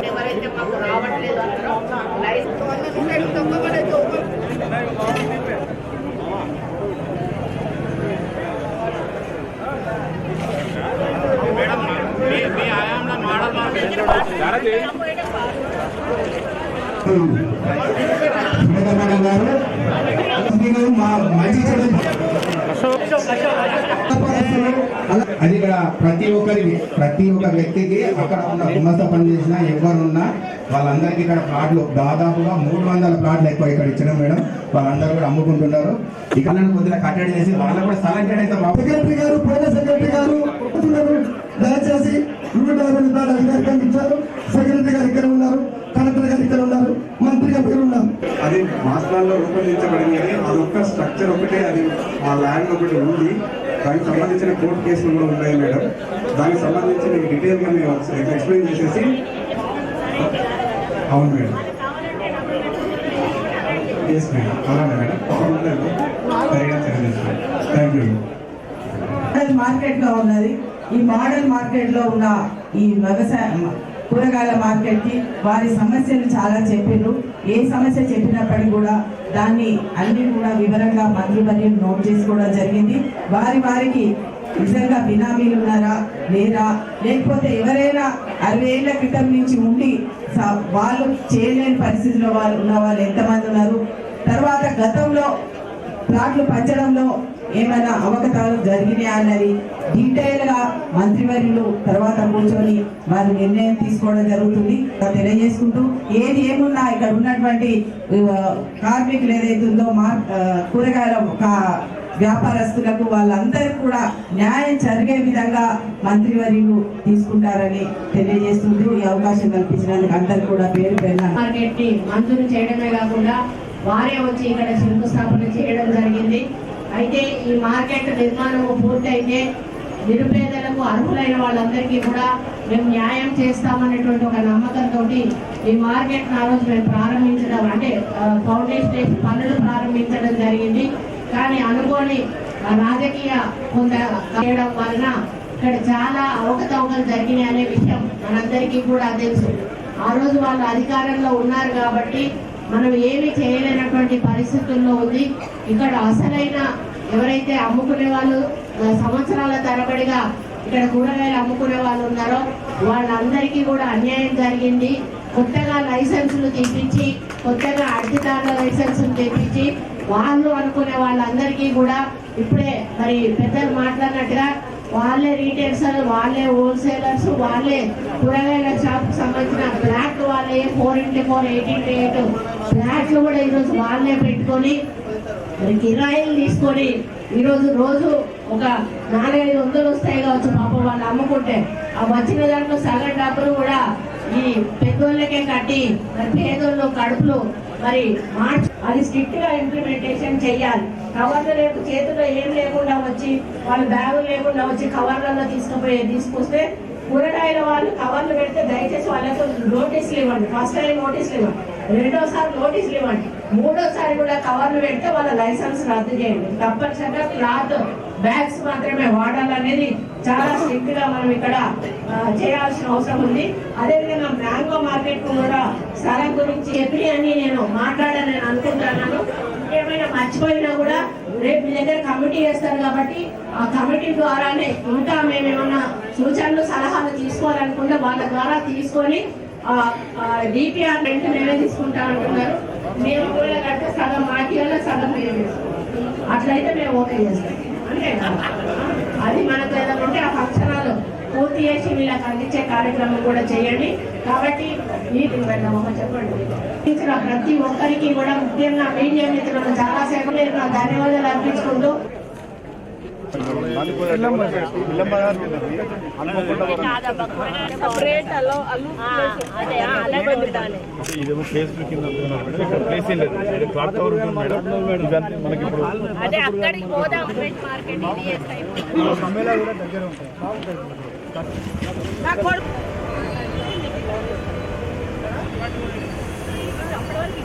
ఎవరైతే మాకు రావట్లేదు అది ఇక్కడ ప్రతి ఒక్క వ్యక్తికి అక్కడ ఉన్న గుమస్త పని చేసినా ఎవరున్నా వాళ్ళందరికీ ఇక్కడ ప్లాట్లు దాదాపుగా 300 ప్లాట్లు ఎక్కువ ఇక్కడ ఇచ్చినాం మేడం. వాళ్ళందరూ కూడా అమ్ముకుంటున్నారు. ఇక్కడ కొద్దిగా కట్టడి చేసి వాళ్ళకు కూడా స్థలం కేటాయితే సెక్రటరీ గారు పోయిన సెక్రటరీ గారు దయచేసి 150 ప్లాట్ అధికారికంగా ఇచ్చారు. సెక్రటరీ గారు ఇక్కడ ఉన్నారు, కలెక్టర్ గారు ఇక్కడ ఉన్నారు, మంత్రి గారు ఇక్కడ ఉన్నారు. అది మాస్టర్లో రూపొందించబడింది కానీ అదొక్క స్ట్రక్చర్ ఒకటే, అది ఆ ల్యాండ్ ఒకటి ఉంది. దానికి సంబంధించిన కోర్టు కేసులు కూడా ఉన్నాయి మేడం. దానికి సంబంధించి మీకు డీటెయిల్గా మేము ఎక్స్ప్లెయిన్ చేసేసి. అవును మేడం, ఎస్ మేడం, అలానే madam. Thank you. Model market గా ఉన్నది. ఈ మోడల్ మార్కెట్ లో ఉన్న ఈ వ్యవసాయ కూరగాయల మార్కెట్ కి వారి సమస్యలు చాలా చెప్పారు. ఏ సమస్య చెప్పినప్పటికీ కూడా దాన్ని అన్ని కూడా వివరంగా మంత్రివర్యులు నోట్ చేసుకోవడం జరిగింది. వారికి నిజంగా బినామీలు ఉన్నారా లేరా, లేకపోతే ఎవరైనా 60 ఏళ్ల క్రితం నుంచి ఉండి వాళ్ళు చేయలేని పరిస్థితిలో వాళ్ళు ఉన్న వాళ్ళు ఎంతమంది ఉన్నారు, తర్వాత గతంలో ప్లాట్లు పంచడంలో ఏమైనా అవకతవకలు జరిగినాయా అన్నది డీటెయిల్ గా మంత్రివర్యులు తర్వాత కూర్చొని వారి నిర్ణయం తీసుకోవడం జరుగుతుంది. తెలియజేసుకుంటూ ఏది ఏమున్నా ఇక్కడ ఉన్నటువంటి కార్మికులు ఏదైతుందో కూరగాయల వ్యాపారస్తులకు వాళ్ళందరికీ కూడా న్యాయం జరిగే విధంగా మంత్రివర్యులు తీసుకుంటారని తెలియజేస్తుంది. ఈ అవకాశం కల్పించినందుకు అందరికీ కూడా పేరు పేరున మార్కెట్ ని మంజూరు చేయడమే కాకుండా వారే వచ్చి ఇక్కడ శంకుస్థాపన చేయడం జరిగింది. అయితే ఈ మార్కెట్ నిర్మాణం పూర్తయితే నిరుపేదలకు అర్హులైన వాళ్ళందరికీ కూడా మేము న్యాయం చేస్తామనేటువంటి ఒక నమ్మకంతో ఈ మార్కెట్ ఆ రోజు మేము ప్రారంభించడం, అంటే ఫౌండేషన్ పనులు ప్రారంభించడం జరిగింది. కానీ అనుకోని రాజకీయ కొంత చేయడం వలన ఇక్కడ చాలా అవకతవకలు జరిగినాయి అనే విషయం మనందరికీ కూడా తెలుసు. ఆ రోజు వాళ్ళు అధికారంలో ఉన్నారు కాబట్టి మనం ఏమి చేయలేనటువంటి పరిస్థితుల్లో ఉంది. ఇక్కడ అసలైన ఎవరైతే అమ్ముకునే వాళ్ళు సంవత్సరాల తరబడిగా ఇక్కడ కూరగాయలు అమ్ముకునే వాళ్ళు ఉన్నారో వాళ్ళందరికీ కూడా అన్యాయం జరిగింది. కొత్తగా లైసెన్సులు తెప్పించి, కొత్తగా అర్జిదారుల లైసెన్సులు తెప్పించి వాళ్ళు అనుకునే వాళ్ళందరికీ కూడా ఇప్పుడే మరి పెద్దలు మాట్లాడినట్టుగా వాళ్ళే రీటైల్స్, వాళ్ళే హోల్సేలర్స్, వాళ్ళే కూరగాయల షాప్కి సంబంధించిన ఫ్లాట్ వాళ్ళే 4x4 8x8 ఫ్లాట్లు కూడా ఈరోజు వాళ్ళే పెట్టుకొని కిరాయిలు తీసుకొని ఈరోజు రోజు ఒక 400-500 వస్తాయి కావచ్చు పాపం వాళ్ళు అమ్ముకుంటే. ఆ వచ్చిన దాంట్లో సగం డబ్బులు కూడా ఈ పెద్దోళ్ళకే కట్టి మరి పేదోళ్ళు కడుపులు మరి మార్చి అది స్ట్రిక్ట్ గా ఇంప్లిమెంటేషన్ చేయాలి. కవర్లు చేతుల్లో ఏం లేకుండా వచ్చి వాళ్ళు బ్యాగులు లేకుండా వచ్చి కవర్లలో తీసుకొస్తే కూరగాయల వాళ్ళు కవర్లు పెడితే దయచేసి వాళ్ళకు నోటీసులు ఇవ్వండి. ఫస్ట్ టైం నోటీసులు ఇవ్వండి, రెండోసారి నోటీసులు ఇవ్వండి, మూడోసారి కూడా కవర్లు పెడితే వాళ్ళ లైసెన్స్ రద్దు చేయండి. తప్పనిసరిగా క్లాత్ బ్యాగ్స్ మాత్రమే వాడాలనేది చాలా స్ట్రిక్ట్ గా మనం ఇక్కడ చేయాల్సిన అవసరం ఉంది. అదేవిధంగా మ్యాంగో మార్కెట్ కూడా స్థలం గురించి చెప్పి అని నేను మాట్లాడాలని అనుకుంటున్నాను. ఏమైనా మర్చిపోయినా కూడా రేపు మీ దగ్గర కమిటీ చేస్తారు కాబట్టి ఆ కమిటీ ద్వారానే ఇంకా మేమేమన్నా సూచనలు సలహాలు తీసుకోవాలనుకుంటే వాళ్ళ ద్వారా తీసుకొని డిపిఆర్ రెంట్ మేమే తీసుకుంటా అంటున్నారు. మేము కూడా కట్టే సగం మాటిలో సగం మేము చేస్తాం. అట్లయితే మేము ఓకే చేస్తాం. అంటే అది మనకు ఏదంటే ఆ ఫంక్షనాలు పూర్తి చేసి వీళ్ళకి అందించే కార్యక్రమం కూడా చేయండి. కాబట్టి మీటింగ్ పెడదామమ్మ చెప్పండి. ప్రతి ఒక్కరికి కూడా ముఖ్యంగా మీడియా మిత్రులు చాలాసేపు ధన్యవాదాలు అర్పించుకుంటూ అప్పటి వరకు